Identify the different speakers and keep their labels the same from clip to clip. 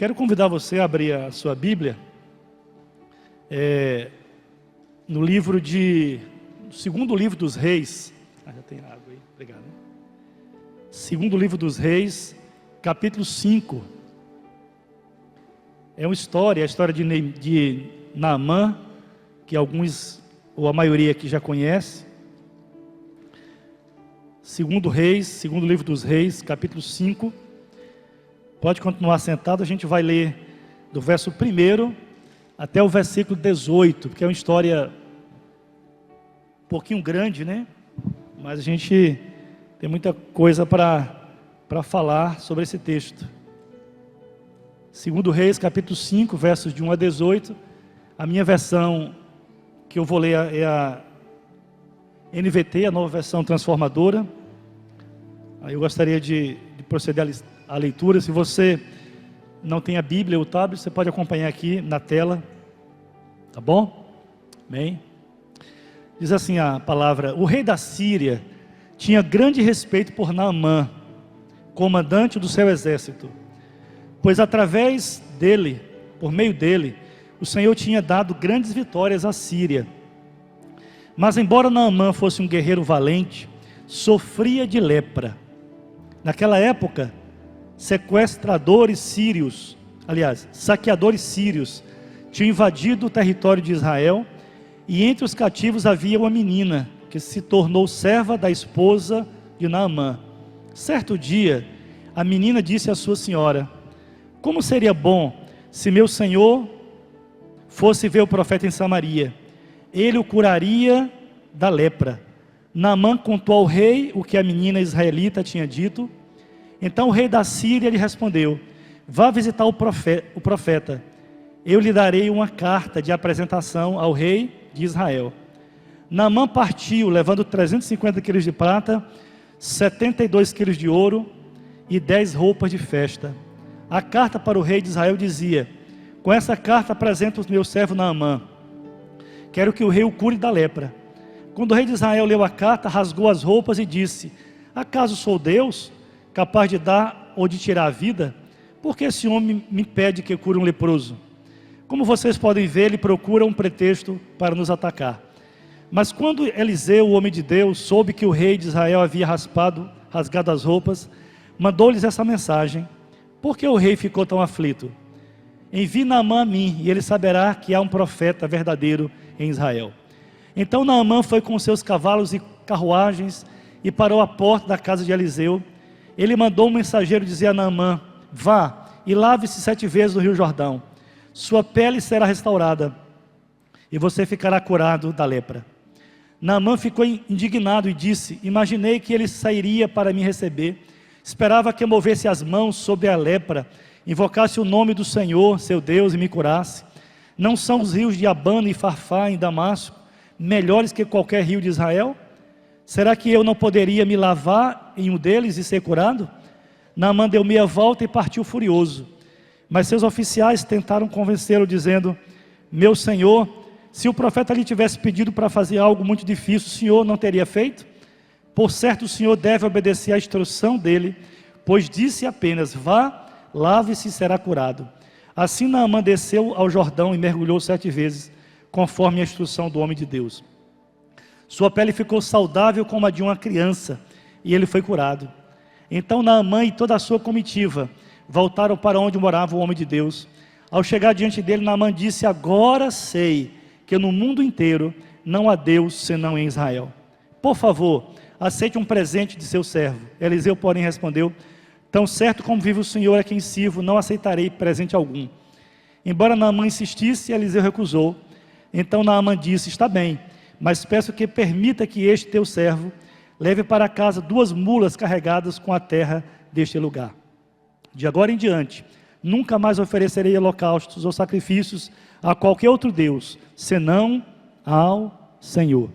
Speaker 1: Quero convidar você a abrir a sua Bíblia no segundo livro dos Reis. Já tem água aí, obrigado. Segundo livro dos Reis, capítulo 5. É uma história, a história de Naamã, que alguns, ou a maioria aqui já conhece. Segundo livro dos Reis, capítulo 5. Pode continuar sentado, a gente vai ler do verso 1 até o versículo 18, porque é uma história um pouquinho grande, né? Mas a gente tem muita coisa para falar sobre esse texto. Segundo Reis, capítulo 5, versos de 1 a 18. A minha versão que eu vou ler é a NVT, a nova versão transformadora. Aí eu gostaria de proceder à leitura. Se você não tem a Bíblia ou o tablet, você pode acompanhar aqui na tela. Tá bom? Amém? Diz assim a palavra: o rei da Síria tinha grande respeito por Naamã, comandante do seu exército, pois através dele, por meio dele, o Senhor tinha dado grandes vitórias à Síria. Mas embora Naamã fosse um guerreiro valente, sofria de lepra. Naquela época, saqueadores sírios tinham invadido o território de Israel, e entre os cativos havia uma menina que se tornou serva da esposa de Naamã. Certo dia, a menina disse à sua senhora: como seria bom se meu senhor fosse ver o profeta em Samaria, ele o curaria da lepra. Naamã contou ao rei o que a menina israelita tinha dito. Então o rei da Síria lhe respondeu: vá visitar o profeta, eu lhe darei uma carta de apresentação ao rei de Israel. Naamã partiu, levando 350 quilos de prata, 72 quilos de ouro e 10 roupas de festa. A carta para o rei de Israel dizia: com essa carta apresento o meu servo Naamã, quero que o rei o cure da lepra. Quando o rei de Israel leu a carta, rasgou as roupas e disse: acaso sou Deus, capaz de dar ou de tirar a vida? Porque esse homem me pede que cure um leproso? Como vocês podem ver, ele procura um pretexto para nos atacar. Mas quando Eliseu, o homem de Deus, soube que o rei de Israel havia rasgado as roupas, mandou-lhes essa mensagem: por que o rei ficou tão aflito? Envie Naamã a mim, e ele saberá que há um profeta verdadeiro em Israel. Então Naamã foi com seus cavalos e carruagens e parou à porta da casa de Eliseu. Ele mandou um mensageiro dizer a Naamã: vá e lave-se 7 vezes no rio Jordão, sua pele será restaurada e você ficará curado da lepra. Naamã ficou indignado e disse: imaginei que ele sairia para me receber, esperava que eu movesse as mãos sobre a lepra, invocasse o nome do Senhor, seu Deus, e me curasse. Não são os rios de Abana e Farfá em Damasco melhores que qualquer rio de Israel? Será que eu não poderia me lavar em um deles e ser curado? Naamã deu meia volta e partiu furioso. Mas seus oficiais tentaram convencê-lo, dizendo: meu senhor, se o profeta lhe tivesse pedido para fazer algo muito difícil, o senhor não teria feito? Por certo, o senhor deve obedecer à instrução dele, pois disse apenas: vá, lave-se e será curado. Assim Naamã desceu ao Jordão e mergulhou 7 vezes, conforme a instrução do homem de Deus. Sua pele ficou saudável como a de uma criança, e ele foi curado. Então Naamã e toda a sua comitiva voltaram para onde morava o homem de Deus. Ao chegar diante dele, Naamã disse: agora sei que no mundo inteiro não há Deus senão em Israel. Por favor, aceite um presente de seu servo. Eliseu, porém, respondeu: tão certo como vive o Senhor a quem sirvo, não aceitarei presente algum. Embora Naamã insistisse, Eliseu recusou. Então Naamã disse: está bem, mas peço que permita que este teu servo leve para casa 2 mulas carregadas com a terra deste lugar. De agora em diante, nunca mais oferecerei holocaustos ou sacrifícios a qualquer outro Deus, senão ao Senhor.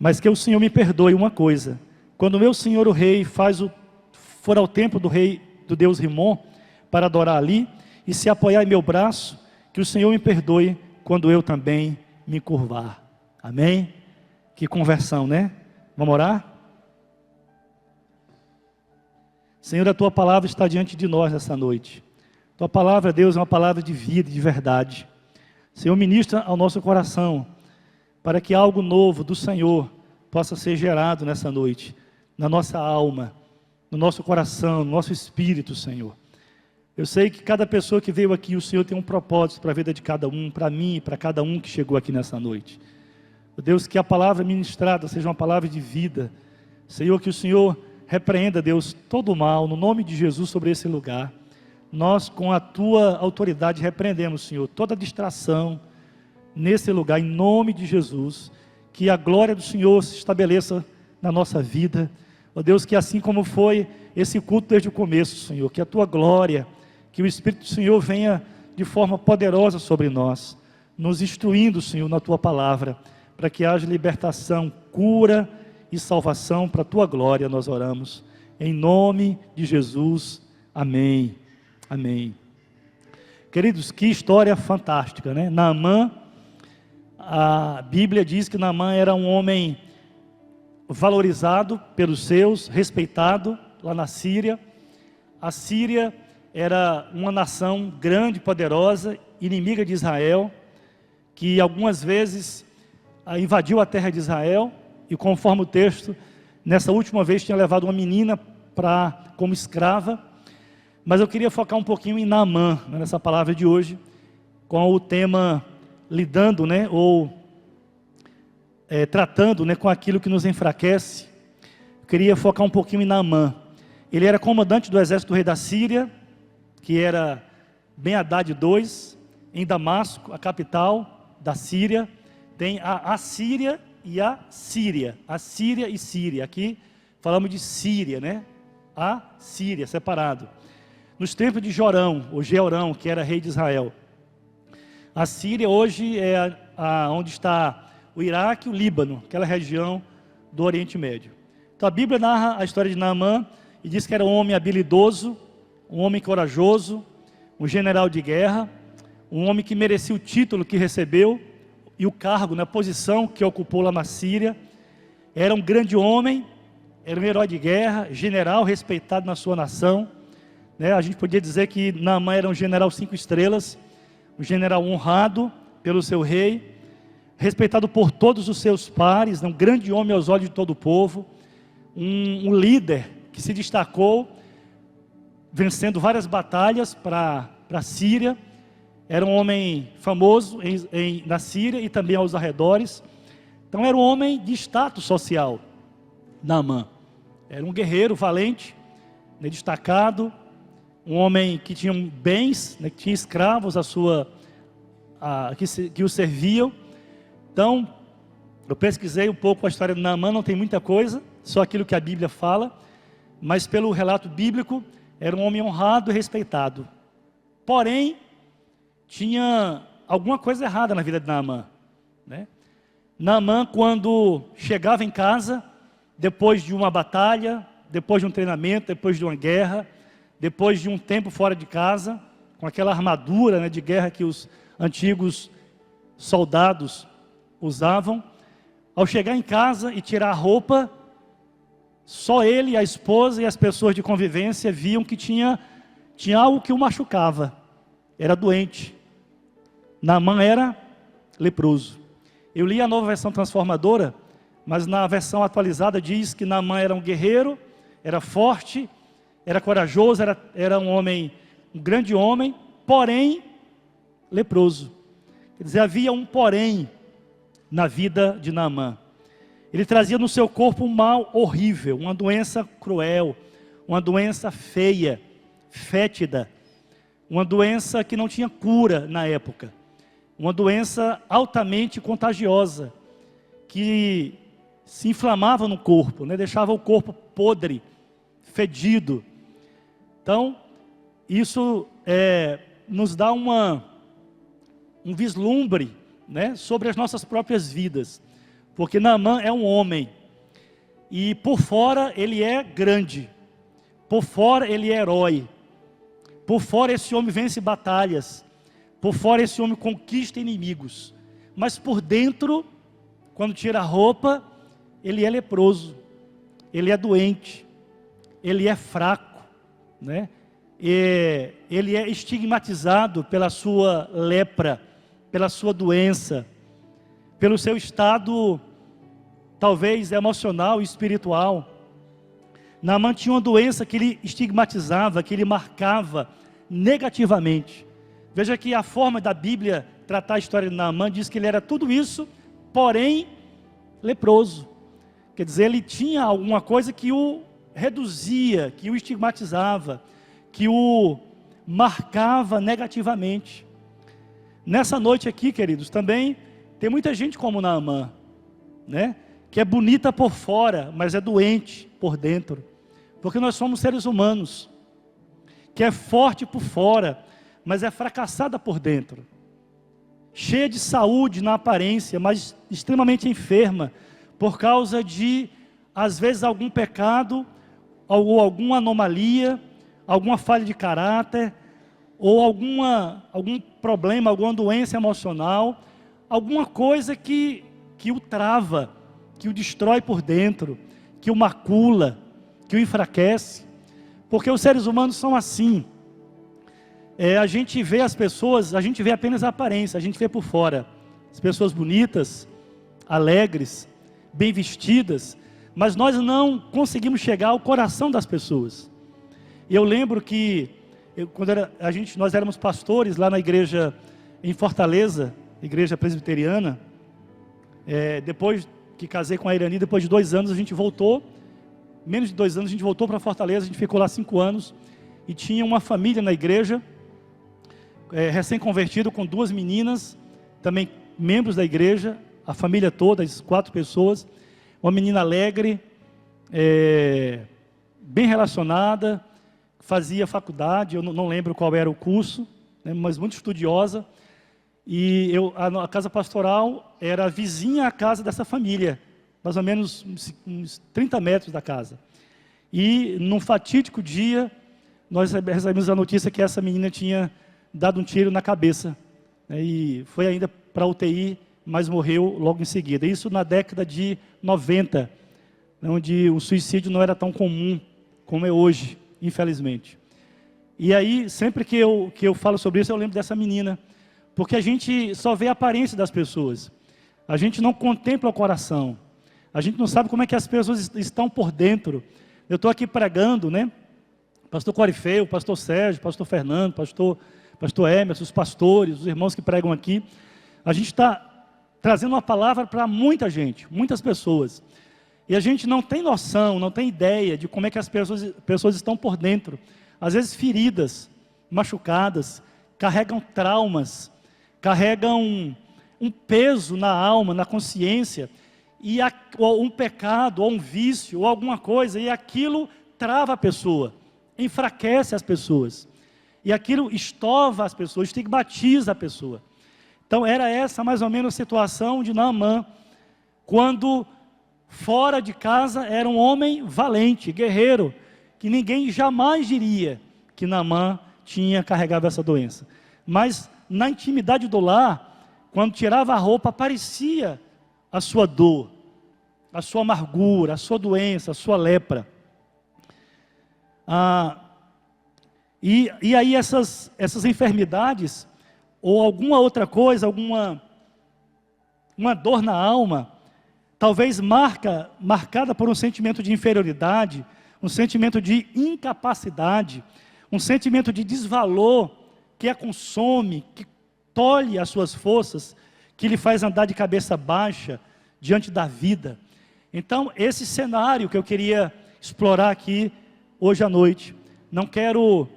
Speaker 1: Mas que o Senhor me perdoe uma coisa: quando meu senhor o rei for ao templo do Deus Rimon, para adorar ali, e se apoiar em meu braço, que o Senhor me perdoe quando eu também me curvar. Amém? Que conversão, né? Vamos orar? Senhor, a Tua palavra está diante de nós nessa noite. Tua palavra, Deus, é uma palavra de vida, de verdade. Senhor, ministra ao nosso coração, para que algo novo do Senhor possa ser gerado nessa noite, na nossa alma, no nosso coração, no nosso espírito, Senhor. Eu sei que cada pessoa que veio aqui, o Senhor tem um propósito para a vida de cada um, para mim e para cada um que chegou aqui nessa noite. Deus, que a palavra ministrada seja uma palavra de vida. Senhor, que o Senhor repreenda, Deus, todo o mal, no nome de Jesus, sobre esse lugar. Nós, com a Tua autoridade, repreendemos, Senhor, toda distração nesse lugar, em nome de Jesus. Que a glória do Senhor se estabeleça na nossa vida. Ó Deus, que assim como foi esse culto desde o começo, Senhor, que a Tua glória, que o Espírito do Senhor venha de forma poderosa sobre nós, nos instruindo, Senhor, na Tua palavra, para que haja libertação, cura e salvação para a Tua glória, nós oramos. Em nome de Jesus, amém. Amém. Queridos, que história fantástica, né? Naamã, a Bíblia diz que Naamã era um homem valorizado pelos seus, respeitado lá na Síria. A Síria era uma nação grande, poderosa, inimiga de Israel, que algumas vezes invadiu a terra de Israel, e conforme o texto, nessa última vez tinha levado uma menina como escrava. Mas eu queria focar um pouquinho em Naamã, né, nessa palavra de hoje, com o tema lidando, né, ou tratando, né, com aquilo que nos enfraquece. Eu queria focar um pouquinho em Naamã. Ele era comandante do exército do rei da Síria, que era Ben-Hadad II, em Damasco, a capital da Síria. Tem a Assíria e a Síria. A Síria e Síria. Aqui falamos de Síria, né? A Síria, separado. Nos tempos de Jorão, ou Jeorão, que era rei de Israel. A Síria hoje é onde está o Iraque e o Líbano, aquela região do Oriente Médio. Então a Bíblia narra a história de Naamã e diz que era um homem habilidoso, um homem corajoso, um general de guerra, um homem que merecia o título que recebeu e o cargo, na posição que ocupou lá na Síria. Era um grande homem, era um herói de guerra, general respeitado na sua nação. A gente podia dizer que Naamã era um general 5 estrelas, um general honrado pelo seu rei, respeitado por todos os seus pares, um grande homem aos olhos de todo o povo, um líder que se destacou, vencendo várias batalhas para a Síria. Era um homem famoso na Síria e também aos arredores. Então era um homem de status social, Naamã. Era um guerreiro valente, né, destacado, um homem que tinha bens, né, que tinha escravos que o serviam. Então, eu pesquisei um pouco a história de Naamã, não tem muita coisa, só aquilo que a Bíblia fala, mas pelo relato bíblico, era um homem honrado e respeitado. Porém, tinha alguma coisa errada na vida de Naamã, né? Naamã, quando chegava em casa, depois de uma batalha, depois de um treinamento, depois de uma guerra, depois de um tempo fora de casa, com aquela armadura, né, de guerra que os antigos soldados usavam, ao chegar em casa e tirar a roupa, só ele, a esposa e as pessoas de convivência viam que tinha algo que o machucava, era doente. Naamã era leproso. Eu li a Nova Versão Transformadora, mas na versão atualizada diz que Naamã era um guerreiro, era forte, era corajoso, era um grande homem, porém leproso. Quer dizer, havia um porém na vida de Naamã. Ele trazia no seu corpo um mal horrível, uma doença cruel, uma doença feia, fétida, uma doença que não tinha cura na época, uma doença altamente contagiosa, que se inflamava no corpo, né? Deixava o corpo podre, fedido. Então, isso nos dá um vislumbre, né, sobre as nossas próprias vidas, porque Naamã é um homem, e por fora ele é grande, por fora ele é herói, por fora esse homem vence batalhas, por fora esse homem conquista inimigos, mas por dentro, quando tira a roupa, ele é leproso, ele é doente, ele é fraco, né? ele é estigmatizado pela sua lepra, pela sua doença, pelo seu estado, talvez emocional e espiritual. Naamã tinha uma doença que ele estigmatizava, que ele marcava negativamente. Veja que a forma da Bíblia tratar a história de Naamã diz que ele era tudo isso, porém leproso. Quer dizer, ele tinha alguma coisa que o reduzia, que o estigmatizava, que o marcava negativamente. Nessa noite aqui, queridos, também tem muita gente como Naamã, né? Que é bonita por fora, mas é doente por dentro. Porque nós somos seres humanos, que é forte por fora, mas é fracassada por dentro. Cheia de saúde na aparência, mas extremamente enferma, por causa de, às vezes, algum pecado, ou alguma anomalia, alguma falha de caráter, ou algum problema, alguma doença emocional, alguma coisa que o trava, que o destrói por dentro, que o macula, que o enfraquece. Porque os seres humanos são assim. A gente vê as pessoas, a gente vê apenas a aparência, a gente vê por fora. As pessoas bonitas, alegres, bem vestidas, mas nós não conseguimos chegar ao coração das pessoas. E eu lembro que, nós éramos pastores lá na igreja em Fortaleza, igreja presbiteriana. Depois que casei com a Irani, depois de 2 anos a gente voltou, menos de 2 anos a gente voltou para Fortaleza, a gente ficou lá 5 anos, e tinha uma família na igreja, recém-convertido, com 2 meninas, também membros da igreja, a família toda, as 4 pessoas, uma menina alegre, bem relacionada, fazia faculdade, eu não lembro qual era o curso, né, mas muito estudiosa, e a casa pastoral era vizinha à casa dessa família, mais ou menos uns 30 metros da casa. E num fatídico dia, nós recebemos a notícia que essa menina tinha dado um tiro na cabeça, né, e foi ainda para a UTI, mas morreu logo em seguida. Isso na década de 90, onde o suicídio não era tão comum como é hoje, infelizmente. E aí, sempre que eu falo sobre isso, eu lembro dessa menina, porque a gente só vê a aparência das pessoas, a gente não contempla o coração, a gente não sabe como é que as pessoas estão por dentro. Eu estou aqui pregando, né? Pastor Corifeu, pastor Sérgio, pastor Fernando, pastor Emerson, os pastores, os irmãos que pregam aqui. A gente está trazendo uma palavra para muita gente, muitas pessoas. E a gente não tem noção, não tem ideia de como é que as pessoas estão por dentro. Às vezes feridas, machucadas, carregam traumas, carregam um peso na alma, na consciência, ou um pecado, ou um vício, ou alguma coisa, e aquilo trava a pessoa, enfraquece as pessoas. E aquilo estova as pessoas, estigmatiza a pessoa. Então era essa mais ou menos a situação de Naamã, quando fora de casa era um homem valente, guerreiro, que ninguém jamais diria que Naamã carregava essa doença. Mas na intimidade do lar, quando tirava a roupa, aparecia a sua dor, a sua amargura, a sua doença, a sua lepra. E aí essas enfermidades, ou alguma outra coisa, uma dor na alma, talvez marcada por um sentimento de inferioridade, um sentimento de incapacidade, um sentimento de desvalor, que a consome, que tolhe as suas forças, que lhe faz andar de cabeça baixa diante da vida. Então, esse cenário que eu queria explorar aqui hoje à noite. Não quero,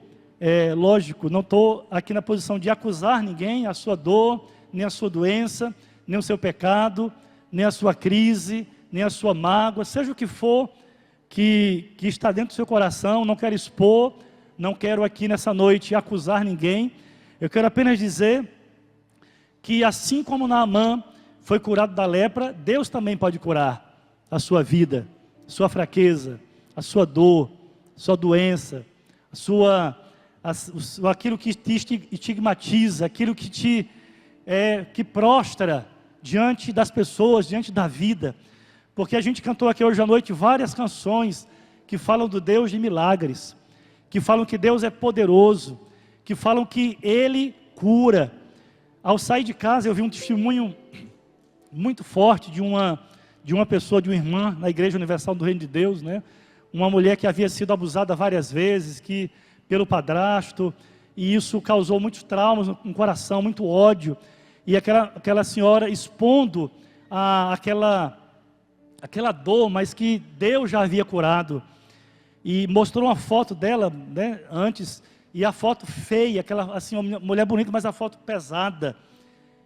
Speaker 1: lógico, não estou aqui na posição de acusar ninguém, a sua dor, nem a sua doença, nem o seu pecado, nem a sua crise, nem a sua mágoa, seja o que for que está dentro do seu coração. Não quero expor, não quero aqui nessa noite acusar ninguém. Eu quero apenas dizer que assim como Naamã foi curado da lepra, Deus também pode curar a sua vida, a sua fraqueza, a sua dor, a sua doença, aquilo que te estigmatiza, aquilo que que prostra diante das pessoas, diante da vida. Porque a gente cantou aqui hoje à noite várias canções que falam do Deus de milagres, que falam que Deus é poderoso, que falam que Ele cura. Ao sair de casa, eu vi um testemunho muito forte de uma pessoa, de uma irmã na Igreja Universal do Reino de Deus, né? Uma mulher que havia sido abusada várias vezes, pelo padrasto, e isso causou muitos traumas no coração, muito ódio, e aquela senhora expondo aquela dor, mas que Deus já havia curado, e mostrou uma foto dela, né, antes, e a foto feia, assim, uma mulher bonita, mas a foto pesada,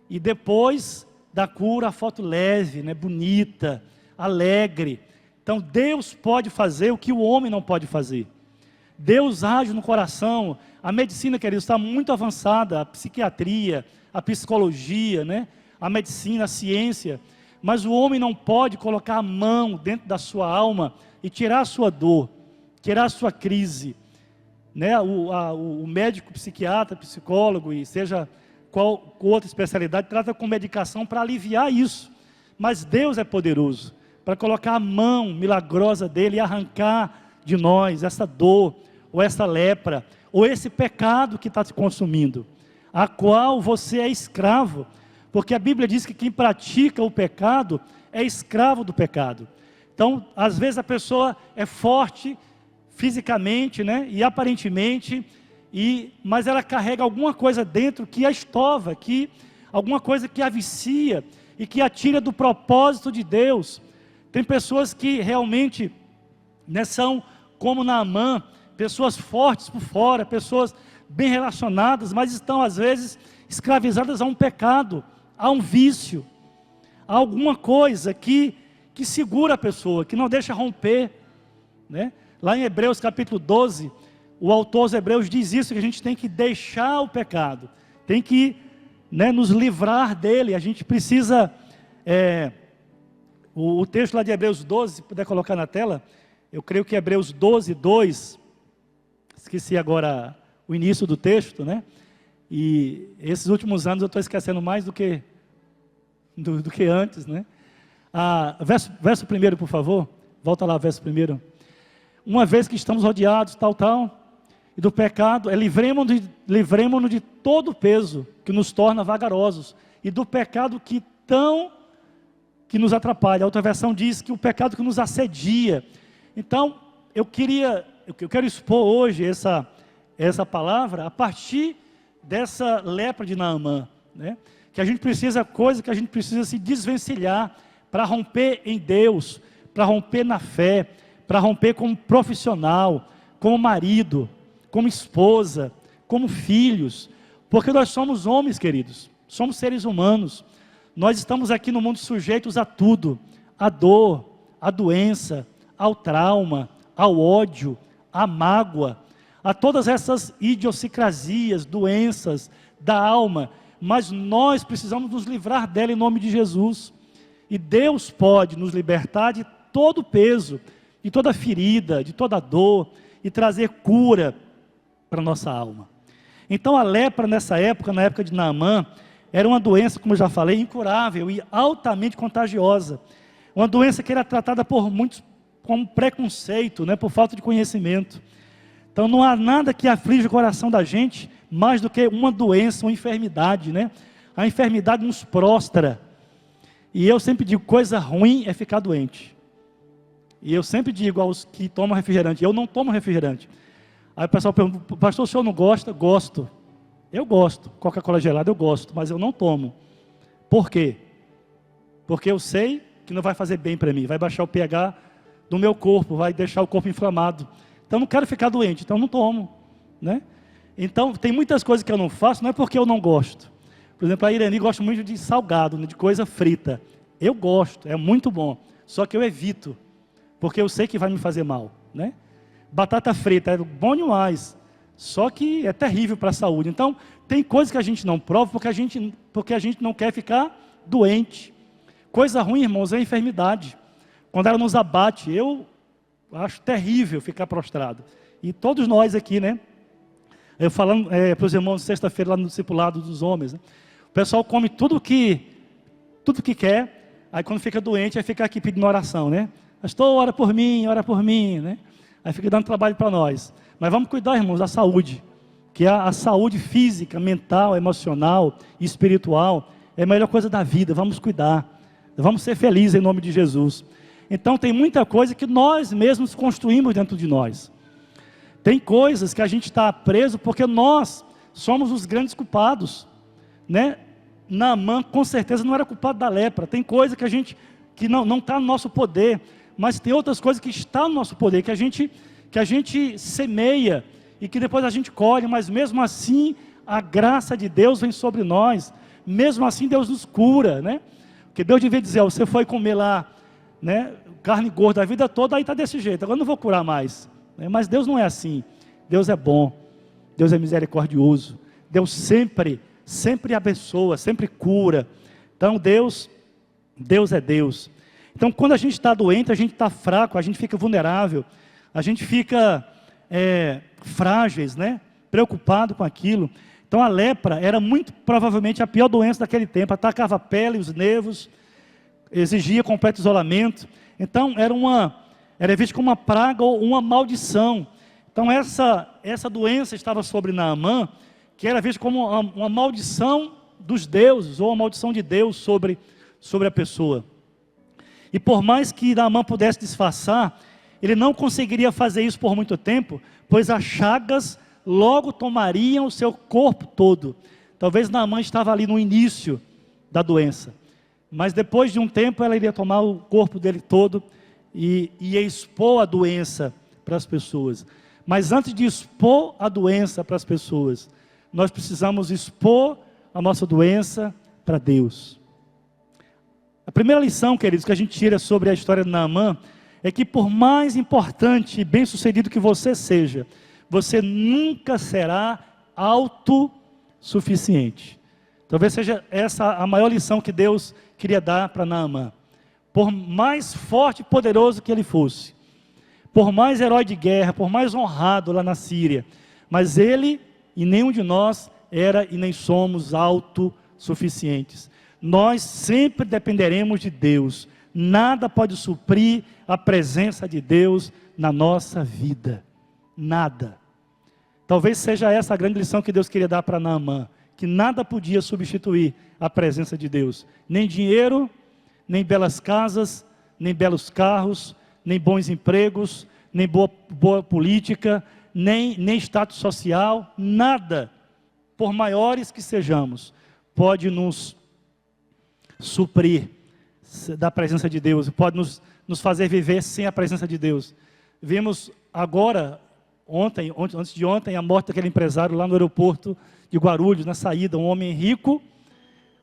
Speaker 1: e depois da cura, a foto leve, né, bonita, alegre. Então Deus pode fazer o que o homem não pode fazer. Deus age no coração. A medicina, queridos, está muito avançada, a psiquiatria, a psicologia, né, a medicina, a ciência, mas o homem não pode colocar a mão dentro da sua alma e tirar a sua dor, tirar a sua crise, né? O médico, psiquiatra, psicólogo, e seja qual outra especialidade, trata com medicação para aliviar isso, mas Deus é poderoso para colocar a mão milagrosa dele e arrancar de nós essa dor, ou essa lepra, ou esse pecado que está te consumindo, a qual você é escravo, porque a Bíblia diz que quem pratica o pecado é escravo do pecado. Então, às vezes a pessoa é forte fisicamente, né, e aparentemente, mas ela carrega alguma coisa dentro que a estova, alguma coisa que a vicia, e que a tira do propósito de Deus. Tem pessoas que realmente, né, são como Naamã, pessoas fortes por fora, pessoas bem relacionadas, mas estão às vezes escravizadas a um pecado, a um vício, a alguma coisa que segura a pessoa, que não deixa romper, né? Lá em Hebreus capítulo 12, o autor aos Hebreus diz isso, que a gente tem que deixar o pecado, tem que, né, nos livrar dele. A gente precisa, o texto lá de Hebreus 12, se puder colocar na tela, eu creio que Hebreus 12, 2, esqueci agora o início do texto, né? E esses últimos anos eu estou esquecendo mais do que antes, né? Verso 1, por favor, volta lá, verso 1. Uma vez que estamos rodeados, tal, e do pecado, livremo-nos de todo o peso que nos torna vagarosos, e do pecado que nos atrapalha. A outra versão diz que o pecado que nos assedia. Então, eu quero expor hoje essa palavra a partir dessa lepra de Naamã, né? Que a gente precisa se desvencilhar para romper em Deus, para romper na fé, para romper como profissional, como marido, como esposa, como filhos, porque nós somos homens, queridos, somos seres humanos, nós estamos aqui no mundo sujeitos a tudo, à dor, à doença, ao trauma, ao ódio, à mágoa, a todas essas idiosincrasias, doenças da alma, mas nós precisamos nos livrar dela em nome de Jesus, e Deus pode nos libertar de todo o peso, de toda ferida, de toda dor, e trazer cura para a nossa alma. Então a lepra nessa época, na época de Naamã, era uma doença, como eu já falei, incurável e altamente contagiosa, uma doença que era tratada por muitos como preconceito, né, por falta de conhecimento. Então não há nada que aflige o coração da gente mais do que uma doença, uma enfermidade, né? A enfermidade nos prostra. E eu sempre digo, coisa ruim é ficar doente. E eu sempre digo aos que tomam refrigerante, eu não tomo refrigerante. Aí o pessoal pergunta, pastor, o senhor não gosta? Gosto. Eu gosto. Coca-Cola gelada eu gosto, mas eu não tomo. Por quê? Porque eu sei que não vai fazer bem para mim, vai baixar o pH do meu corpo, vai deixar o corpo inflamado. Então não quero ficar doente, então não tomo, né? Então tem muitas coisas que eu não faço, não é porque eu não gosto. Por exemplo, a Irene gosta muito de salgado, né, de coisa frita. Eu gosto, é muito bom, só que eu evito, porque eu sei que vai me fazer mal, né? Batata frita é bom demais, só que é terrível para a saúde. Então tem coisas que a gente não prova porque a gente não quer ficar doente. Coisa ruim, irmãos, é a enfermidade. Quando ela nos abate, eu acho terrível ficar prostrado. E todos nós aqui, né? Eu falando para os irmãos sexta-feira lá no discipulado dos homens, né? O pessoal come tudo que quer, aí quando fica doente, aí fica aqui pedindo oração, né? Pastor, ora por mim, né? Aí fica dando trabalho para nós. Mas vamos cuidar, irmãos, da saúde, que a saúde física, mental, emocional e espiritual é a melhor coisa da vida. Vamos cuidar, vamos ser felizes em nome de Jesus. Então tem muita coisa que nós mesmos construímos dentro de nós. Tem coisas que a gente está preso porque nós somos os grandes culpados, né? Naamã com certeza não era culpado da lepra. Tem coisa que não está no nosso poder, mas tem outras coisas que estão no nosso poder, que a gente semeia e que depois a gente colhe, mas mesmo assim a graça de Deus vem sobre nós, mesmo assim Deus nos cura, né? Porque Deus devia dizer, você foi comer lá, né, carne gorda a vida toda, aí está desse jeito, agora não vou curar mais, né? Mas Deus não é assim. Deus é bom, Deus é misericordioso, Deus sempre abençoa, sempre cura. Então Deus é Deus. Então quando a gente está doente, a gente está fraco, a gente fica vulnerável, a gente fica frágeis, né? Preocupado com aquilo. Então a lepra era muito provavelmente a pior doença daquele tempo, atacava a pele, os nervos, exigia completo isolamento. Então era visto como uma praga ou uma maldição. Então essa doença estava sobre Naamã, que era visto como uma maldição dos deuses, ou uma maldição de Deus sobre a pessoa. E por mais que Naamã pudesse disfarçar, ele não conseguiria fazer isso por muito tempo, pois as chagas logo tomariam o seu corpo todo. Talvez Naamã estava ali no início da doença, mas depois de um tempo ela iria tomar o corpo dele todo e ia expor a doença para as pessoas. Mas antes de expor a doença para as pessoas, nós precisamos expor a nossa doença para Deus. A primeira lição, queridos, que a gente tira sobre a história de Naamã, é que por mais importante e bem sucedido que você seja, você nunca será autossuficiente. Talvez seja essa a maior lição que Deus queria dar para Naamã. Por mais forte e poderoso que ele fosse, por mais herói de guerra, por mais honrado lá na Síria, mas ele e nenhum de nós era e nem somos autossuficientes. Nós sempre dependeremos de Deus. Nada pode suprir a presença de Deus na nossa vida. Nada. Talvez seja essa a grande lição que Deus queria dar para Naamã, que nada podia substituir a presença de Deus. Nem dinheiro, nem belas casas, nem belos carros, nem bons empregos, nem boa política, nem status social, nada, por maiores que sejamos, pode nos suprir da presença de Deus, pode nos fazer viver sem a presença de Deus. Vimos agora, antes de ontem, a morte daquele empresário lá no aeroporto de Guarulhos, na saída, um homem rico,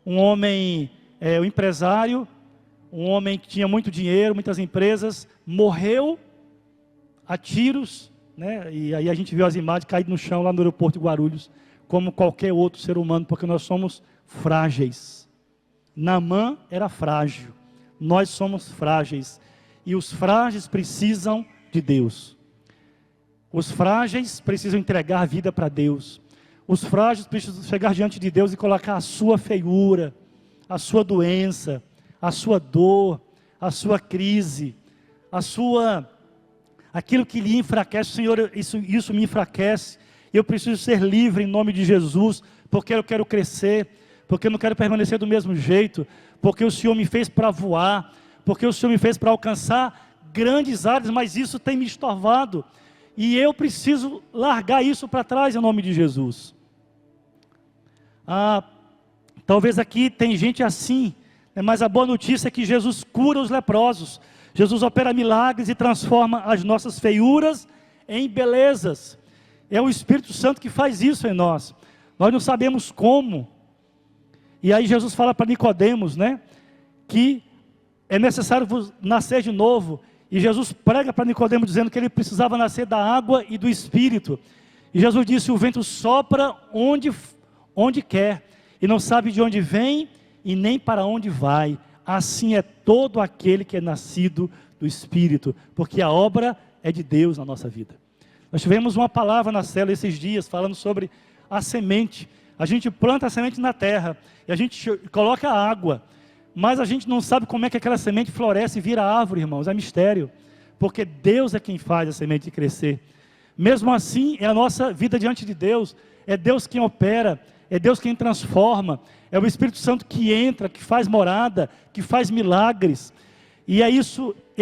Speaker 1: um empresário, um homem que tinha muito dinheiro, muitas empresas, morreu a tiros, né? E aí a gente viu as imagens caídas no chão lá no aeroporto de Guarulhos, como qualquer outro ser humano, porque nós somos frágeis. Naamã era frágil, nós somos frágeis, e os frágeis precisam de Deus. Os frágeis precisam entregar a vida para Deus. Os frágeis precisam chegar diante de Deus e colocar a sua feiura, a sua doença, a sua dor, a sua crise, aquilo que lhe enfraquece. Senhor, isso me enfraquece, eu preciso ser livre em nome de Jesus, porque eu quero crescer, porque eu não quero permanecer do mesmo jeito, porque o Senhor me fez para voar, porque o Senhor me fez para alcançar grandes áreas, mas isso tem me estorvado, e eu preciso largar isso para trás em nome de Jesus. Talvez aqui tem gente assim, mas a boa notícia é que Jesus cura os leprosos, Jesus opera milagres e transforma as nossas feiuras em belezas. É o Espírito Santo que faz isso em nós, nós não sabemos como. E aí Jesus fala para Nicodemos, né, que é necessário nascer de novo. E Jesus prega para Nicodemos dizendo que ele precisava nascer da água e do Espírito. E Jesus disse: o vento sopra onde quer, e não sabe de onde vem e nem para onde vai. Assim é todo aquele que é nascido do Espírito, porque a obra é de Deus na nossa vida. Nós tivemos uma palavra na célula esses dias, falando sobre a semente. A gente planta a semente na terra, e a gente coloca a água, mas a gente não sabe como é que aquela semente floresce e vira árvore, irmãos, é mistério, porque Deus é quem faz a semente crescer. Mesmo assim, é a nossa vida diante de Deus, é Deus quem opera, é Deus quem transforma, é o Espírito Santo que entra, que faz morada, que faz milagres. E é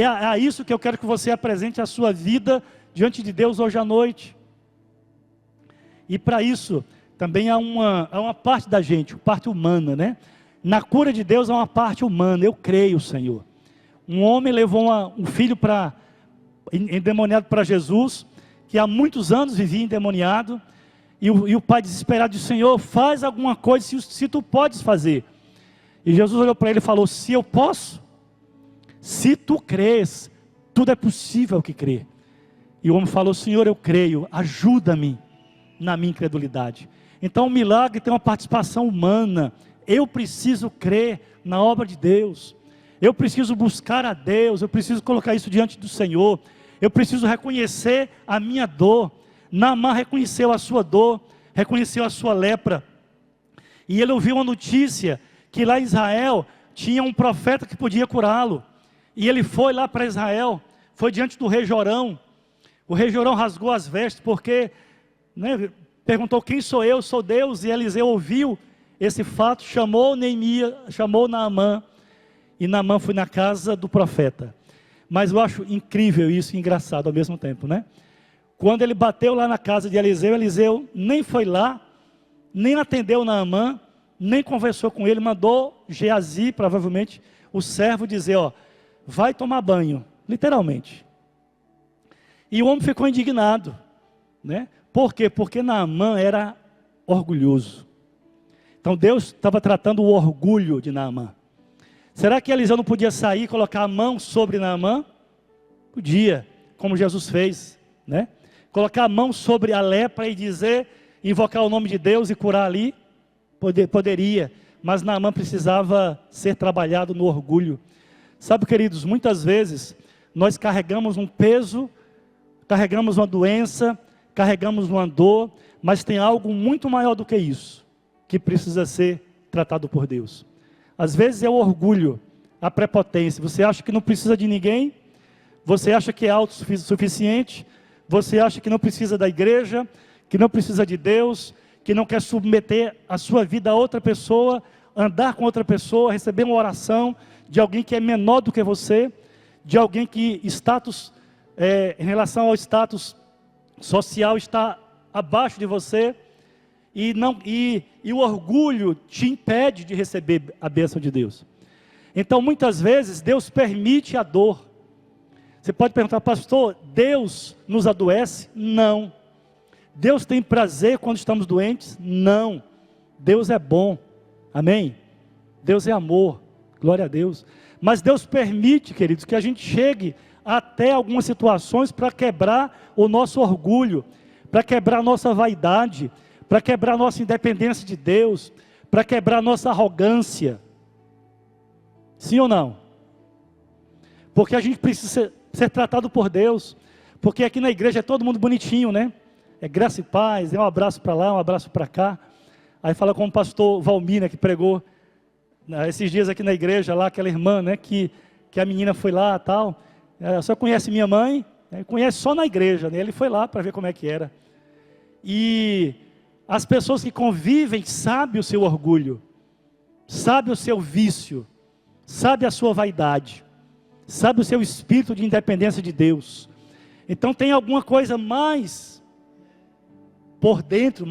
Speaker 1: a isso que eu quero que você apresente a sua vida diante de Deus hoje à noite. E para isso, também há uma parte da gente, parte humana, né? Na cura de Deus há uma parte humana, eu creio, Senhor. Um homem levou um filho endemoniado para Jesus, que há muitos anos vivia endemoniado, e o pai desesperado disse: Senhor, faz alguma coisa, se tu podes fazer. E Jesus olhou para ele e falou: se eu posso, se tu crês, tudo é possível que crê. E o homem falou: Senhor, eu creio, ajuda-me na minha incredulidade. Então o milagre tem uma participação humana. Eu preciso crer na obra de Deus, eu preciso buscar a Deus, eu preciso colocar isso diante do Senhor, eu preciso reconhecer a minha dor. Naamã reconheceu a sua dor, reconheceu a sua lepra, e ele ouviu uma notícia, que lá em Israel, tinha um profeta que podia curá-lo, e ele foi lá para Israel, foi diante do rei Jorão. O rei Jorão rasgou as vestes, porque, perguntou: quem sou eu? Sou Deus. E Eliseu ouviu esse fato, chamou Naamã, e Naamã foi na casa do profeta. Mas eu acho incrível isso, e engraçado ao mesmo tempo, né? Quando ele bateu lá na casa de Eliseu, Eliseu nem foi lá, nem atendeu Naamã, nem conversou com ele, mandou Geazi, provavelmente o servo, dizer: vai tomar banho, literalmente. E o homem ficou indignado, né? Por quê? Porque Naamã era orgulhoso. Então Deus estava tratando o orgulho de Naamã. Será que Eliseu não podia sair e colocar a mão sobre Naamã? Podia, como Jesus fez, né? Colocar a mão sobre a lepra e dizer, invocar o nome de Deus e curar ali? Poderia, mas Naamã precisava ser trabalhado no orgulho. Sabe, queridos, muitas vezes nós carregamos um peso, carregamos uma doença, carregamos uma dor, mas tem algo muito maior do que isso, que precisa ser tratado por Deus. Às vezes é o orgulho, a prepotência. Você acha que não precisa de ninguém, você acha que é autossuficiente, você acha que não precisa da igreja, que não precisa de Deus, que não quer submeter a sua vida a outra pessoa, andar com outra pessoa, receber uma oração de alguém que é menor do que você, de alguém que em relação ao status social está abaixo de você, e o orgulho te impede de receber a bênção de Deus. Então muitas vezes Deus permite a dor. Você pode perguntar: pastor, Deus nos adoece? Não. Deus tem prazer quando estamos doentes? Não. Deus é bom, amém? Deus é amor, glória a Deus. Mas Deus permite, queridos, que a gente chegue até algumas situações para quebrar o nosso orgulho, para quebrar a nossa vaidade, para quebrar a nossa independência de Deus, para quebrar a nossa arrogância. Sim ou não? Porque a gente precisa ser tratado por Deus, porque aqui na igreja é todo mundo bonitinho, né? É graça e paz, é um abraço para lá, um abraço para cá. Aí fala com o pastor Valmir, né, que pregou esses dias aqui na igreja, lá aquela irmã, né, que a menina foi lá e tal, só conhece minha mãe, né, conhece só na igreja, né? Ele foi lá para ver como é que era. E as pessoas que convivem sabem o seu orgulho, sabem o seu vício, sabem a sua vaidade, sabem o seu espírito de independência de Deus. Então tem alguma coisa mais por dentro,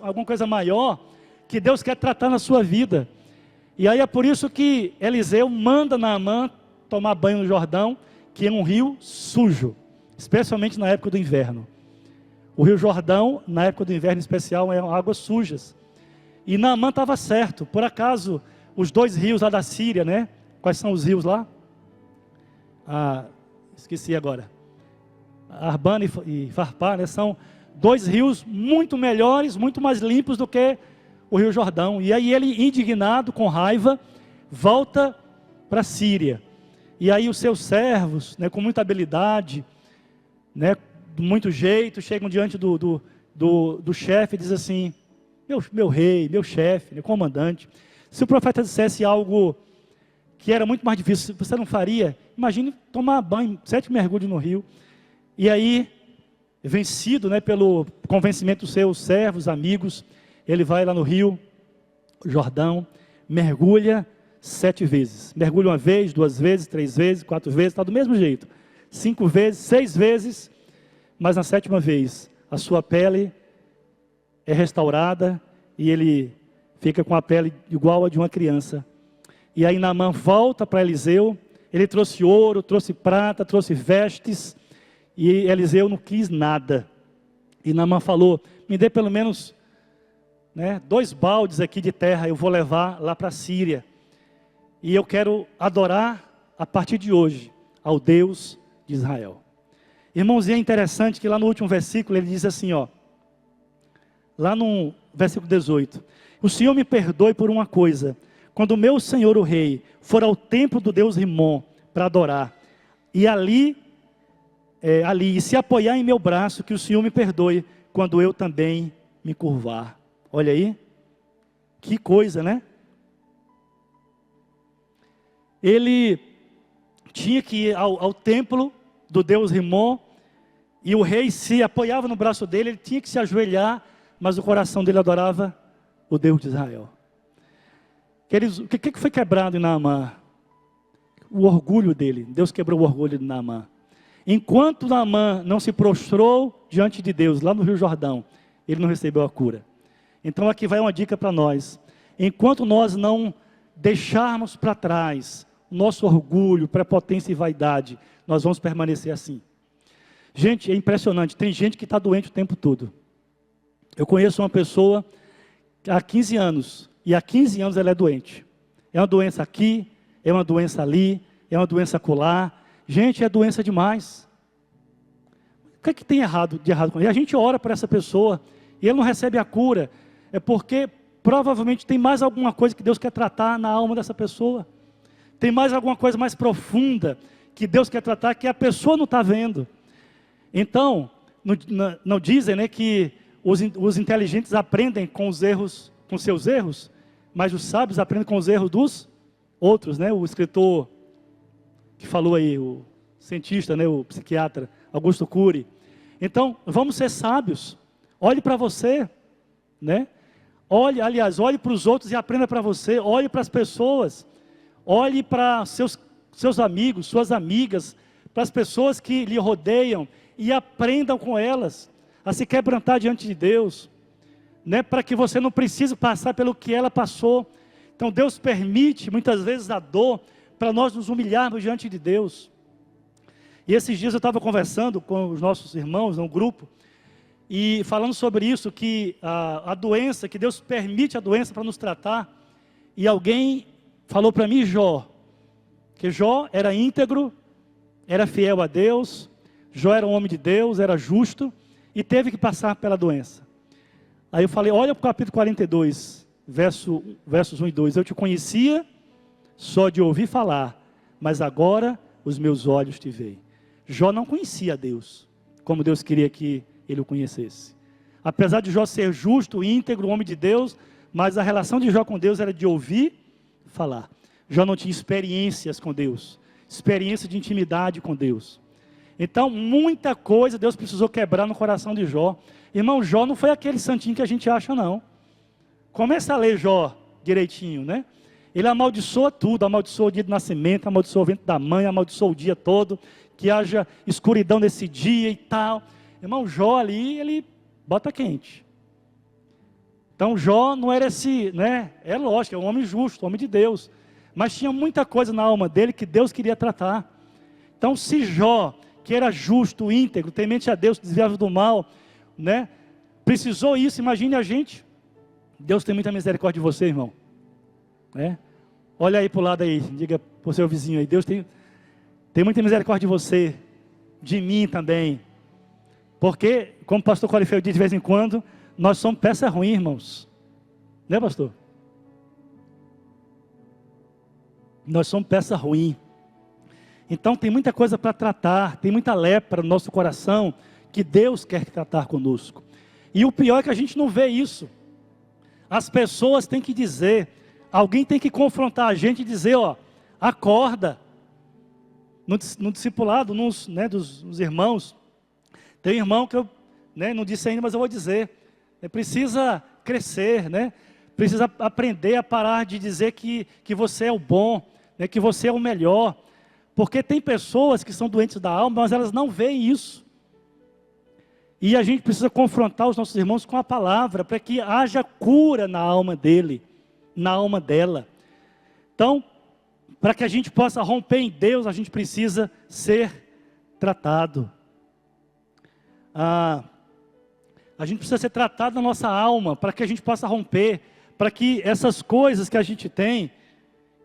Speaker 1: alguma coisa maior, que Deus quer tratar na sua vida. E aí é por isso que Eliseu manda Naamã tomar banho no Jordão, que é um rio sujo, especialmente na época do inverno. O rio Jordão, na época do inverno especial, eram águas sujas. E Naamã estava certo. Por acaso, os dois rios lá da Síria, né? Quais são os rios lá? Esqueci agora. Arbana e Farpar, né? São dois rios muito melhores, muito mais limpos do que o rio Jordão. E aí ele, indignado, com raiva, volta para a Síria. E aí os seus servos, né, com muita habilidade, né, de muito jeito, chegam diante do chefe e dizem assim: meu rei, meu chefe, meu comandante, se o profeta dissesse algo que era muito mais difícil, você não faria? Imagine tomar banho, 7 mergulhos no rio. E aí vencido, né, pelo convencimento dos seus servos, amigos, ele vai lá no rio Jordão, mergulha 7 vezes. Mergulha 1 vez, 2 vezes, 3 vezes, 4 vezes, está do mesmo jeito. 5 vezes, 6 vezes, mas na 7ª vez, a sua pele é restaurada e ele fica com a pele igual a de uma criança. E aí Naamã volta para Eliseu, ele trouxe ouro, trouxe prata, trouxe vestes, e Eliseu não quis nada. E Naamã falou, me dê pelo menos 2 baldes aqui de terra, eu vou levar lá para a Síria. E eu quero adorar, a partir de hoje, ao Deus de Israel. Irmãos, e é interessante que lá no último versículo, ele diz assim, lá no versículo 18, o Senhor me perdoe por uma coisa, quando o meu senhor o rei for ao templo do Deus Rimon para adorar, e ali e se apoiar em meu braço, que o Senhor me perdoe, quando eu também me curvar. Olha aí, que coisa, né? Ele tinha que ir ao templo do Deus Rimon, e o rei se apoiava no braço dele, ele tinha que se ajoelhar, mas o coração dele adorava o Deus de Israel. Queridos, o que foi quebrado em Naamã? O orgulho dele. Deus quebrou o orgulho de Naamã. Enquanto Naamã não se prostrou diante de Deus, lá no Rio Jordão, ele não recebeu a cura. Então aqui vai uma dica para nós. Enquanto nós não deixarmos para trás o nosso orgulho, prepotência e vaidade, nós vamos permanecer assim. Gente, é impressionante, tem gente que está doente o tempo todo. Eu conheço uma pessoa há 15 anos, e há 15 anos ela é doente. É uma doença aqui, é uma doença ali, é uma doença acolá. Gente, é doença demais. O que é que tem de errado com ele? A gente ora por essa pessoa, e ele não recebe a cura. É porque provavelmente tem mais alguma coisa que Deus quer tratar na alma dessa pessoa. Tem mais alguma coisa mais profunda que Deus quer tratar, que a pessoa não está vendo. Então, não dizem, né, que os inteligentes aprendem com os erros, com seus erros, mas os sábios aprendem com os erros dos outros, né? O escritor que falou aí, o cientista, né, o psiquiatra, Augusto Cury. Então, vamos ser sábios. Olhe para você, né? Olhe para os outros e aprenda para você. Olhe para as pessoas. Olhe para seus amigos, suas amigas, para as pessoas que lhe rodeiam e aprendam com elas a se quebrantar diante de Deus, né? Para que você não precise passar pelo que ela passou. Então Deus permite muitas vezes a dor para nós nos humilharmos diante de Deus. E esses dias eu estava conversando com os nossos irmãos no grupo, e falando sobre isso, que a doença, que Deus permite a doença para nos tratar. E alguém falou para mim, Jó, que Jó era íntegro, era fiel a Deus, Jó era um homem de Deus, era justo, e teve que passar pela doença. Aí eu falei, olha para o capítulo 42, versos 1 e 2, eu te conhecia só de ouvir falar, mas agora os meus olhos te veem. Jó não conhecia Deus, como Deus queria que ele o conhecesse. Apesar de Jó ser justo, íntegro, homem de Deus, mas a relação de Jó com Deus era de ouvir falar. Jó não tinha experiências com Deus, experiência de intimidade com Deus. Então, muita coisa Deus precisou quebrar no coração de Jó. Irmão, Jó não foi aquele santinho que a gente acha, não. Começa a ler Jó direitinho, né? Ele amaldiçoa tudo, amaldiçoa o dia de nascimento, amaldiçoa o ventre da mãe, amaldiçoa o dia todo, que haja escuridão nesse dia e tal. Irmão, Jó ali, ele bota quente. Então Jó não era esse, né? É lógico, é um homem justo, um homem de Deus. Mas tinha muita coisa na alma dele que Deus queria tratar. Então se Jó, que era justo, íntegro, temente a Deus, desviava do mal, né? Precisou isso, imagine a gente. Deus tem muita misericórdia de você, irmão. Né? Olha aí para o lado aí, diga para o seu vizinho aí, Deus tem muita misericórdia de você, de mim também. Porque, como o pastor Corifeu diz de vez em quando, nós somos peça ruim, irmãos. Né, pastor? Nós somos peça ruim. Então tem muita coisa para tratar, tem muita lepra no nosso coração, que Deus quer tratar conosco. E o pior é que a gente não vê isso. As pessoas têm que dizer, alguém tem que confrontar a gente e dizer, ó, acorda. No discipulado, dos irmãos, Tem um irmão que eu não disse ainda, mas eu vou dizer. Precisa crescer, precisa aprender a parar de dizer que você é o bom, que você é o melhor. Porque tem pessoas que são doentes da alma, mas elas não veem isso. E a gente precisa confrontar os nossos irmãos com a palavra, para que haja cura na alma dele, na alma dela. Então, para que a gente possa romper em Deus, a gente precisa ser tratado. A gente precisa ser tratado na nossa alma, para que a gente possa romper, para que essas coisas que a gente tem,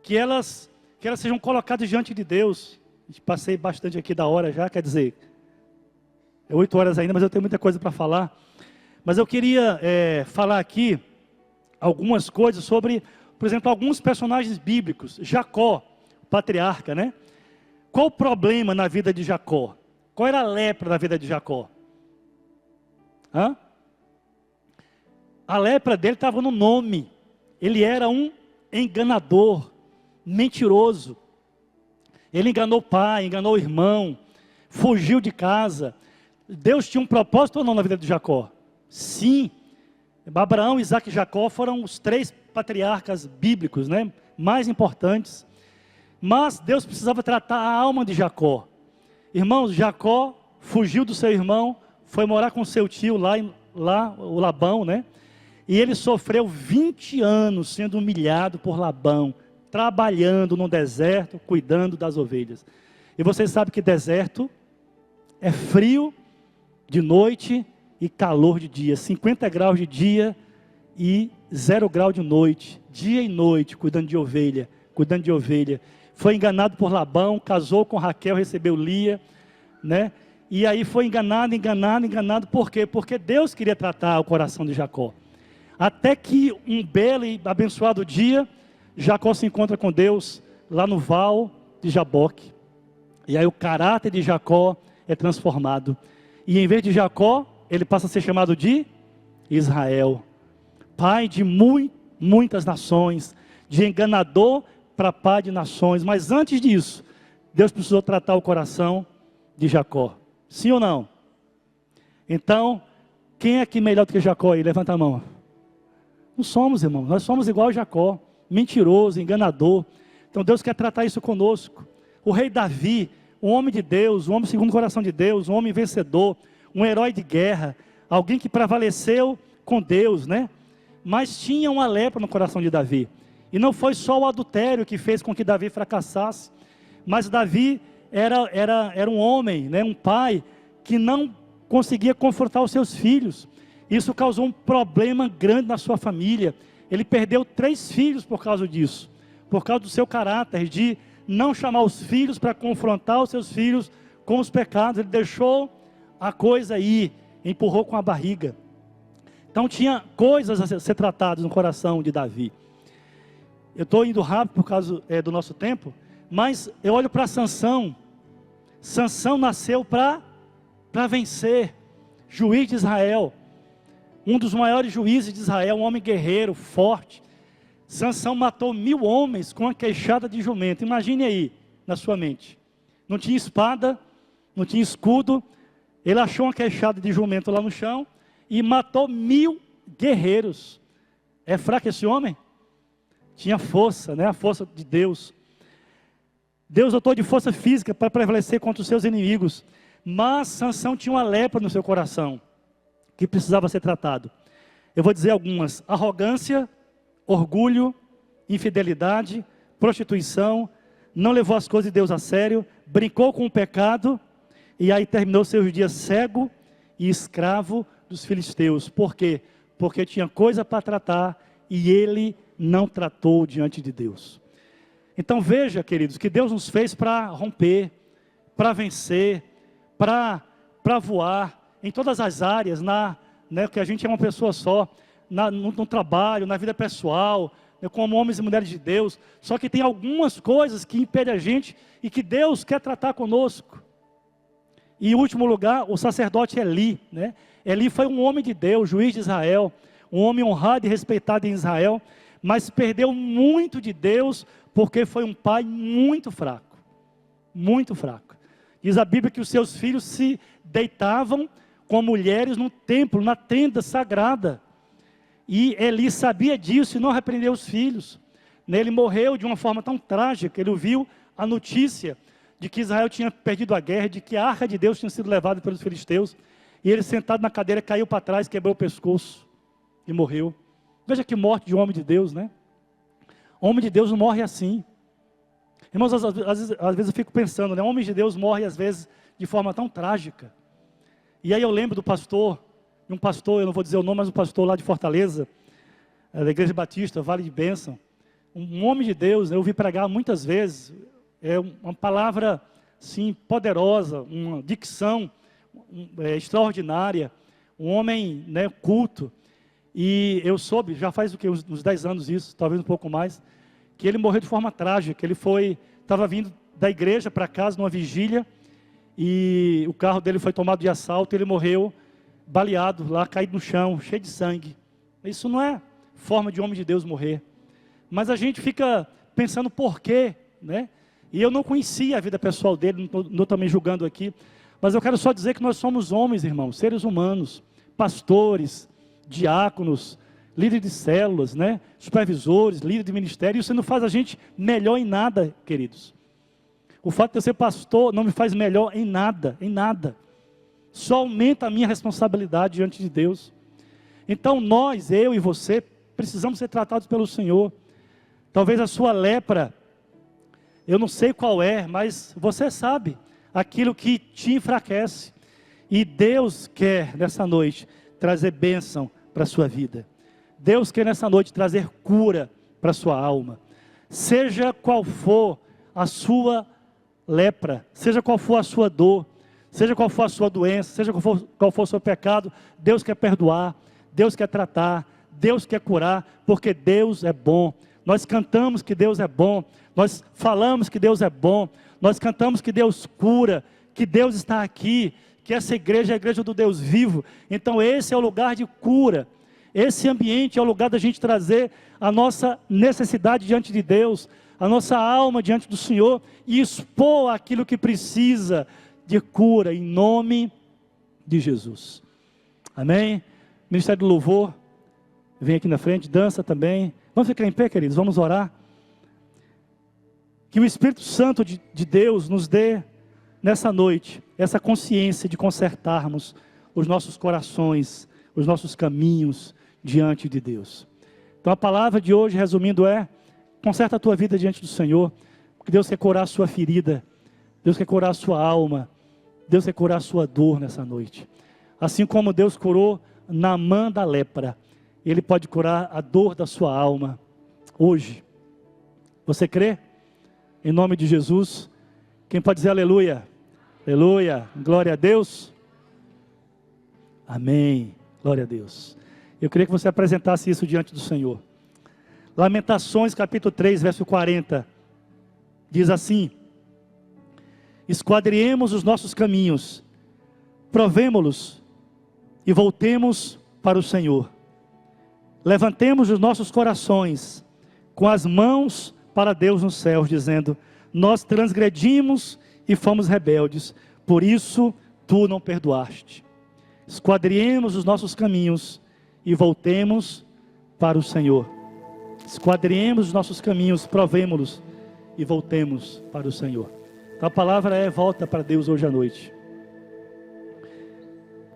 Speaker 1: que elas sejam colocadas diante de Deus. Passei bastante aqui da hora já, quer dizer, é 8 horas ainda, mas eu tenho muita coisa para falar. Mas eu queria falar aqui algumas coisas sobre, por exemplo, alguns personagens bíblicos. Jacó, patriarca, Qual o problema na vida de Jacó? Qual era a lepra na vida de Jacó? A lepra dele estava no nome. Ele era um enganador, mentiroso. Ele enganou o pai, enganou o irmão, fugiu de casa. Deus tinha um propósito ou não na vida de Jacó? Sim. Abraão, Isaac e Jacó foram os 3 patriarcas bíblicos, mais importantes. Mas Deus precisava tratar a alma de Jacó. Irmãos, Jacó fugiu do seu irmão, foi morar com seu tio lá o Labão, E ele sofreu 20 anos sendo humilhado por Labão, trabalhando no deserto, cuidando das ovelhas. E vocês sabem que deserto é frio de noite e calor de dia, 50 graus de dia e 0 grau de noite, dia e noite, cuidando de ovelha. Foi enganado por Labão, casou com Raquel, recebeu Lia, E aí foi enganado, por quê? Porque Deus queria tratar o coração de Jacó. Até que um belo e abençoado dia, Jacó se encontra com Deus lá no val de Jaboque. E aí o caráter de Jacó é transformado. E em vez de Jacó, ele passa a ser chamado de Israel. Pai de muitas nações, de enganador para pai de nações. Mas antes disso, Deus precisou tratar o coração de Jacó. Sim ou não? Então, quem é aqui melhor do que Jacó aí? Levanta a mão. Não somos, irmão. Nós somos igual a Jacó. Mentiroso, enganador. Então Deus quer tratar isso conosco. O rei Davi, um homem de Deus, um homem segundo o coração de Deus, um homem vencedor, um herói de guerra, alguém que prevaleceu com Deus, Mas tinha uma lepra no coração de Davi. E não foi só o adultério que fez com que Davi fracassasse, mas Davi era um homem, um pai, que não conseguia confortar os seus filhos. Isso causou um problema grande na sua família. Ele perdeu 3 filhos por causa disso, por causa do seu caráter, de não chamar os filhos para confrontar os seus filhos com os pecados. Ele deixou a coisa aí, empurrou com a barriga. Então tinha coisas a ser tratadas no coração de Davi. Eu estou indo rápido por causa do nosso tempo, mas eu olho para Sansão. Sansão nasceu para vencer, juiz de Israel, um dos maiores juízes de Israel, um homem guerreiro, forte. Sansão matou 1000 homens com uma queixada de jumento. Imagine aí, na sua mente. Não tinha espada, não tinha escudo. Ele achou uma queixada de jumento lá no chão e matou 1000 guerreiros. É fraco esse homem? Tinha força, a força de Deus. Deus dotou de força física para prevalecer contra os seus inimigos. Mas Sansão tinha uma lepra no seu coração, que precisava ser tratado. Eu vou dizer algumas: arrogância, orgulho, infidelidade, prostituição, não levou as coisas de Deus a sério, brincou com o pecado, e aí terminou seus dias cego e escravo dos filisteus. Por quê? Porque tinha coisa para tratar, e ele não tratou diante de Deus. Então veja, queridos, que Deus nos fez para romper, para vencer, para voar, em todas as áreas, que a gente é uma pessoa só, no trabalho, na vida pessoal, como homens e mulheres de Deus. Só que tem algumas coisas que impedem a gente e que Deus quer tratar conosco. E em último lugar, o sacerdote Eli. Eli foi um homem de Deus, juiz de Israel, um homem honrado e respeitado em Israel, mas perdeu muito de Deus porque foi um pai muito fraco. Muito fraco. Diz a Bíblia que os seus filhos se deitavam com mulheres no templo, na tenda sagrada. E Eli sabia disso e não repreendeu os filhos. Ele morreu de uma forma tão trágica. Ele ouviu a notícia de que Israel tinha perdido a guerra, de que a arca de Deus tinha sido levada pelos filisteus. E ele, sentado na cadeira, caiu para trás, quebrou o pescoço e morreu. Veja que morte de um homem de Deus, né? Homem de Deus não morre assim. Irmãos, às vezes eu fico pensando, né? Homens de Deus morrem às vezes de forma tão trágica. E aí eu lembro do pastor, de um pastor, eu não vou dizer o nome, mas um pastor lá de Fortaleza, da Igreja Batista, Vale de Bênção. Um homem de Deus, eu ouvi pregar muitas vezes, é uma palavra, sim, poderosa, uma dicção extraordinária, um homem, né, culto. E eu soube, já faz o que, uns 10 anos isso, talvez um pouco mais, que ele morreu de forma trágica. Ele estava vindo da igreja para casa numa vigília, e o carro dele foi tomado de assalto, ele morreu baleado lá, caído no chão, cheio de sangue. Isso não é forma de homem de Deus morrer. Mas a gente fica pensando por quê, né? E eu não conhecia a vida pessoal dele, não estou também julgando aqui, mas eu quero só dizer que nós somos homens, irmãos, seres humanos, pastores, diáconos, líderes de células, né? Supervisores, líderes de ministério. Isso não faz a gente melhor em nada, queridos. O fato de eu ser pastor não me faz melhor em nada, em nada. Só aumenta a minha responsabilidade diante de Deus. Então nós, eu e você, precisamos ser tratados pelo Senhor. Talvez a sua lepra, eu não sei qual é, mas você sabe aquilo que te enfraquece. E Deus quer nessa noite trazer bênção para a sua vida. Deus quer nessa noite trazer cura para a sua alma. Seja qual for a sua lepra, seja qual for a sua dor, seja qual for a sua doença, seja qual for o seu pecado, Deus quer perdoar, Deus quer tratar, Deus quer curar, porque Deus é bom. Nós cantamos que Deus é bom, nós falamos que Deus é bom, nós cantamos que Deus cura, que Deus está aqui, que essa igreja é a igreja do Deus vivo. Então esse é o lugar de cura, esse ambiente é o lugar da gente trazer a nossa necessidade diante de Deus, a nossa alma diante do Senhor, e expor aquilo que precisa de cura, em nome de Jesus. Amém? Ministério do Louvor, vem aqui na frente, dança também. Vamos ficar em pé, queridos, vamos orar. Que o Espírito Santo de Deus nos dê, nessa noite, essa consciência de consertarmos os nossos corações, os nossos caminhos diante de Deus. Então a palavra de hoje, resumindo, é: conserta a tua vida diante do Senhor, porque Deus quer curar a sua ferida, Deus quer curar a sua alma, Deus quer curar a sua dor nessa noite. Assim como Deus curou Naamã da lepra, Ele pode curar a dor da sua alma hoje. Você crê? Em nome de Jesus. Quem pode dizer aleluia? Aleluia, glória a Deus. Amém, glória a Deus. Eu queria que você apresentasse isso diante do Senhor. Lamentações capítulo 3, verso 40, diz assim: esquadriemos os nossos caminhos, provemo-los e voltemos para o Senhor. Levantemos os nossos corações com as mãos para Deus nos céus, dizendo: nós transgredimos e fomos rebeldes, por isso tu não perdoaste. Esquadriemos os nossos caminhos e voltemos para o Senhor. Esquadriemos os nossos caminhos, provemo-los e voltemos para o Senhor. Então a palavra é: volta para Deus hoje à noite.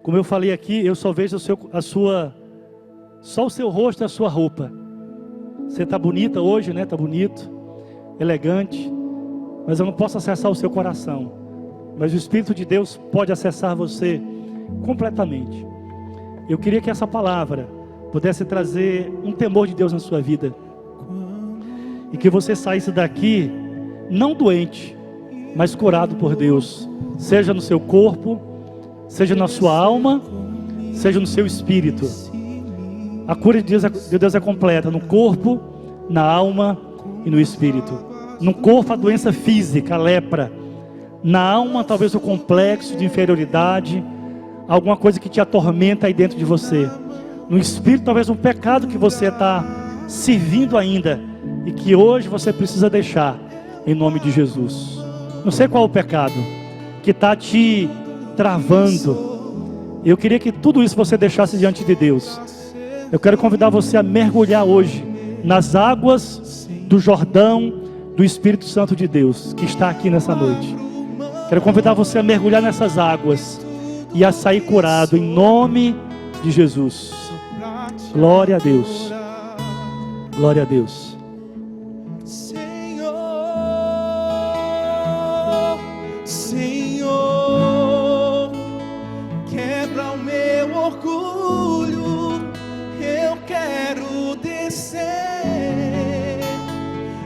Speaker 1: Como eu falei aqui, eu só vejo só o seu rosto e a sua roupa. Você está bonita hoje, né? Está bonito, elegante, mas eu não posso acessar o seu coração. Mas o Espírito de Deus pode acessar você completamente. Eu queria que essa palavra pudesse trazer um temor de Deus na sua vida, e que você saísse daqui não doente, mas curado por Deus, seja no seu corpo, seja na sua alma, seja no seu espírito. A cura de Deus é completa no corpo, na alma e no espírito. No corpo a doença física, a lepra. Na alma talvez o complexo de inferioridade, alguma coisa que te atormenta aí dentro de você. No espírito talvez um pecado que você está servindo ainda, e que hoje você precisa deixar, em nome de Jesus. Não sei qual é o pecado que está te travando, Eu queria que tudo isso você deixasse diante de Deus. Eu quero convidar você a mergulhar hoje nas águas do Jordão do Espírito Santo de Deus, que está aqui nessa noite. Quero convidar você a mergulhar nessas águas e a sair curado em nome de Jesus. Glória a Deus. Glória a Deus.
Speaker 2: Senhor, Senhor, quebra o meu orgulho. Eu quero descer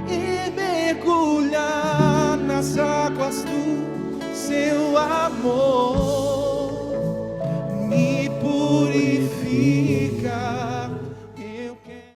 Speaker 2: e mergulhar nas águas do seu amor. Me purifica.